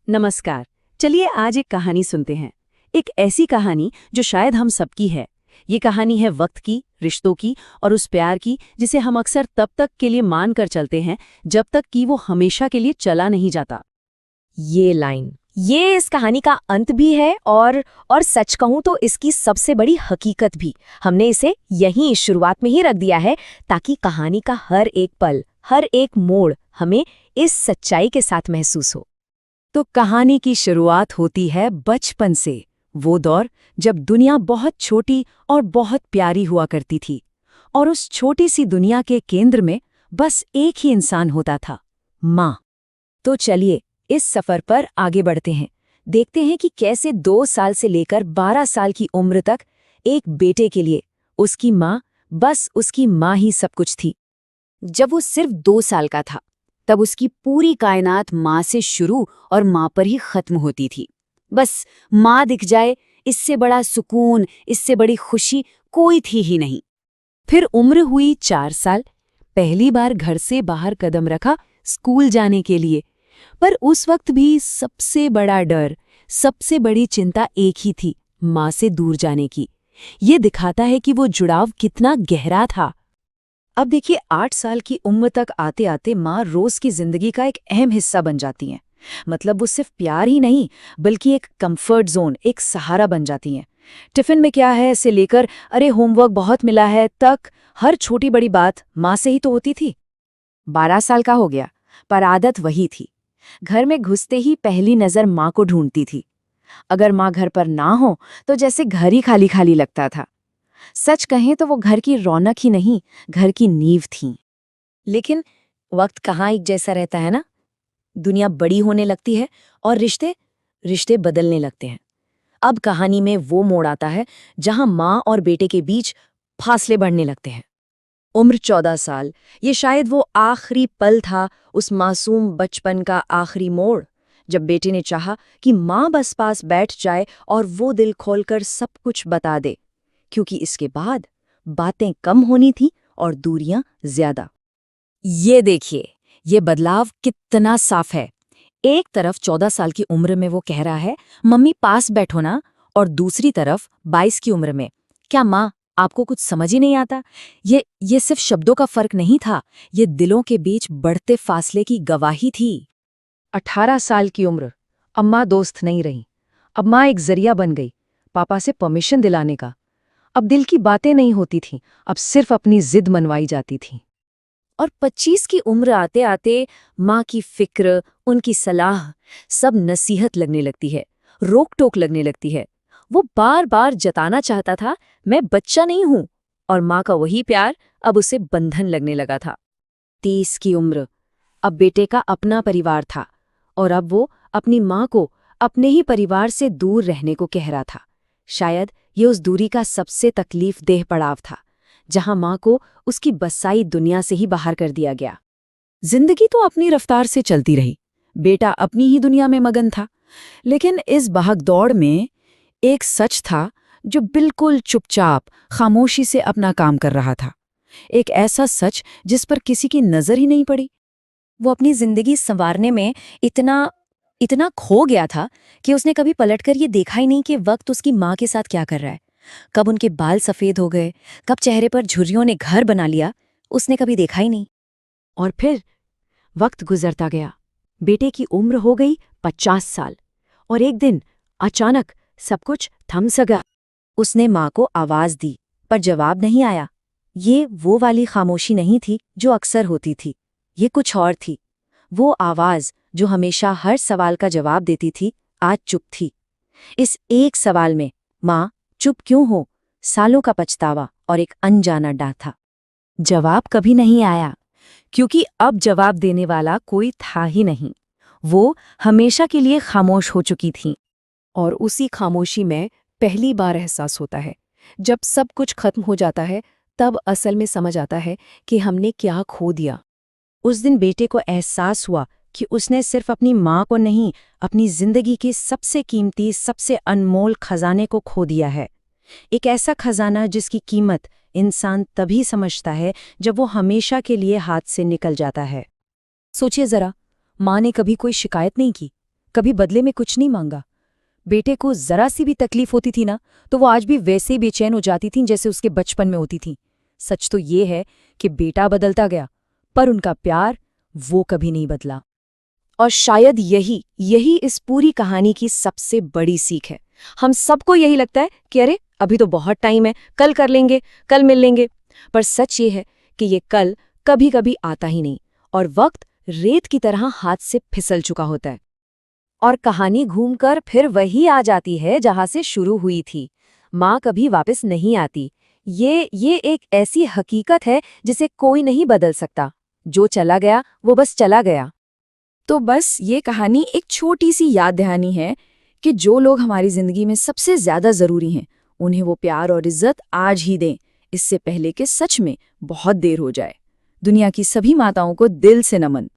नमस्कार। चलिए आज एक कहानी सुनते हैं। एक ऐसी कहानी जो शायद हम सबकी है। ये कहानी है वक्त की, रिश्तों की और उस प्यार की जिसे हम अक्सर तब तक के लिए मान कर चलते हैं जब तक कि वो हमेशा के लिए चला नहीं जाता। ये लाइन, ये इस कहानी का अंत भी है और सच कहूं तो इसकी सबसे बड़ी हकीकत भी। हमने इसे यहीं शुरुआत में ही रख दिया है ताकि कहानी का हर एक पल, हर एक मोड़ हमें इस सच्चाई के साथ महसूस हो। तो कहानी की शुरुआत होती है बचपन से, वो दौर जब दुनिया बहुत छोटी और बहुत प्यारी हुआ करती थी और उस छोटी सी दुनिया के केंद्र में बस एक ही इंसान होता था, माँ। तो चलिए इस सफर पर आगे बढ़ते हैं। देखते हैं कि कैसे 2 साल से लेकर 12 साल की उम्र तक एक बेटे के लिए उसकी माँ, बस उसकी माँ ही सब कुछ थी। जब वो सिर्फ 2 साल का था तब उसकी पूरी कायनात माँ से शुरू और माँ पर ही खत्म होती थी। बस माँ दिख जाए, इससे बड़ा सुकून, इससे बड़ी खुशी कोई थी ही नहीं। फिर उम्र हुई 4 साल। पहली बार घर से बाहर कदम रखा स्कूल जाने के लिए। पर उस वक्त भी सबसे बड़ा डर, सबसे बड़ी चिंता एक ही थी, माँ से दूर जाने की। ये दिखाता है कि वो जुड़ाव कितना गहरा था। अब देखिए 8 साल की उम्र तक आते आते माँ रोज की जिंदगी का एक अहम हिस्सा बन जाती हैं। मतलब वो सिर्फ प्यार ही नहीं बल्कि एक कंफर्ट जोन, एक सहारा बन जाती हैं। टिफिन में क्या है से लेकर अरे होमवर्क बहुत मिला है तक हर छोटी बड़ी बात माँ से ही तो होती थी। 12 साल का हो गया पर आदत वही थी। घर में घुसते ही पहली नजर माँ को ढूंढती थी। अगर माँ घर पर ना हो तो जैसे घर ही खाली खाली लगता था। सच कहें तो वो घर की रौनक ही नहीं, घर की नींव थी। लेकिन वक्त कहाँ एक जैसा रहता है ना। दुनिया बड़ी होने लगती है और रिश्ते रिश्ते बदलने लगते हैं। अब कहानी में वो मोड़ आता है जहां माँ और बेटे के बीच फासले बढ़ने लगते हैं। उम्र 14 साल, ये शायद वो आखिरी पल था, उस मासूम बचपन का आखिरी मोड़, जब बेटे ने चाहा कि माँ बस पास बैठ जाए और वो दिल खोलकर सब कुछ बता दे, क्योंकि इसके बाद बातें कम होनी थी और दूरियां ज्यादा। ये देखिए, ये बदलाव कितना साफ है। एक तरफ 14 साल की उम्र में वो कह रहा है मम्मी पास बैठो ना, और दूसरी तरफ 22 की उम्र में क्या माँ आपको कुछ समझ ही नहीं आता। ये सिर्फ शब्दों का फर्क नहीं था, ये दिलों के बीच बढ़ते फासले की गवाही थी। 18 साल की उम्र, अम्मा दोस्त नहीं रही। अब माँ एक जरिया बन गई, पापा से परमिशन दिलाने का। अब दिल की बातें नहीं होती थीं, अब सिर्फ अपनी जिद मनवाई जाती थी। और 25 की उम्र आते आते माँ की फिक्र, उनकी सलाह, सब नसीहत लगने लगती है, रोक टोक लगने लगती है। वो बार बार जताना चाहता था मैं बच्चा नहीं हूं, और माँ का वही प्यार अब उसे बंधन लगने लगा था। 30 की उम्र, अब बेटे का अपना परिवार था और अब वो अपनी माँ को अपने ही परिवार से दूर रहने को कह रहा था। शायद ये उस दूरी का सबसे तकलीफदेह पड़ाव था, जहां माँ को उसकी बसाई दुनिया से ही बाहर कर दिया गया। जिंदगी तो अपनी रफ्तार से चलती रही, बेटा अपनी ही दुनिया में मगन था। लेकिन इस भागदौड़ में एक सच था जो बिल्कुल चुपचाप, खामोशी से अपना काम कर रहा था। एक ऐसा सच जिस पर किसी की नजर ही नहीं पड़ी। वो अपनी जिंदगी संवारने में इतना इतना खो गया था कि उसने कभी पलटकर ये देखा ही नहीं कि वक्त उसकी माँ के साथ क्या कर रहा है। कब उनके बाल सफेद हो गए, कब चेहरे पर झुर्रियों ने घर बना लिया, उसने कभी देखा ही नहीं। और फिर वक्त गुजरता गया। बेटे की उम्र हो गई 50 साल और एक दिन अचानक सब कुछ थम सा गया। उसने माँ को आवाज दी पर जवाब नहीं आया। ये वो वाली खामोशी नहीं थी जो अक्सर होती थी, ये कुछ और थी। वो आवाज जो हमेशा हर सवाल का जवाब देती थी, आज चुप थी। इस एक सवाल में, माँ चुप क्यों हो, सालों का पछतावा और एक अनजाना डर था। जवाब कभी नहीं आया, क्योंकि अब जवाब देने वाला कोई था ही नहीं। वो हमेशा के लिए खामोश हो चुकी थी। और उसी खामोशी में पहली बार एहसास होता है, जब सब कुछ खत्म हो जाता है तब असल में समझ आता है कि हमने क्या खो दिया। उस दिन बेटे को एहसास हुआ कि उसने सिर्फ अपनी माँ को नहीं, अपनी जिंदगी के सबसे कीमती, सबसे अनमोल खजाने को खो दिया है। एक ऐसा खजाना जिसकी कीमत इंसान तभी समझता है जब वो हमेशा के लिए हाथ से निकल जाता है। सोचिए जरा, माँ ने कभी कोई शिकायत नहीं की, कभी बदले में कुछ नहीं मांगा। बेटे को जरा सी भी तकलीफ होती थी ना, तो वो आज भी वैसे ही बेचैन हो जाती थी जैसे उसके बचपन में होती थी। सच तो ये है कि बेटा बदलता गया, पर उनका प्यार वो कभी नहीं बदला। और शायद यही इस पूरी कहानी की सबसे बड़ी सीख है। हम सबको यही लगता है कि अरे अभी तो बहुत टाइम है, कल कर लेंगे, कल मिल लेंगे। पर सच ये है कि ये कल कभी कभी आता ही नहीं, और वक्त रेत की तरह हाथ से फिसल चुका होता है। और कहानी घूमकर फिर वही आ जाती है जहां से शुरू हुई थी। माँ कभी वापस नहीं आती। ये एक ऐसी हकीकत है जिसे कोई नहीं बदल सकता। जो चला गया वो बस चला गया। तो बस ये कहानी एक छोटी सी याद दहानी है कि जो लोग हमारी जिंदगी में सबसे ज्यादा जरूरी हैं, उन्हें वो प्यार और इज्जत आज ही दें, इससे पहले कि सच में बहुत देर हो जाए। दुनिया की सभी माताओं को दिल से नमन।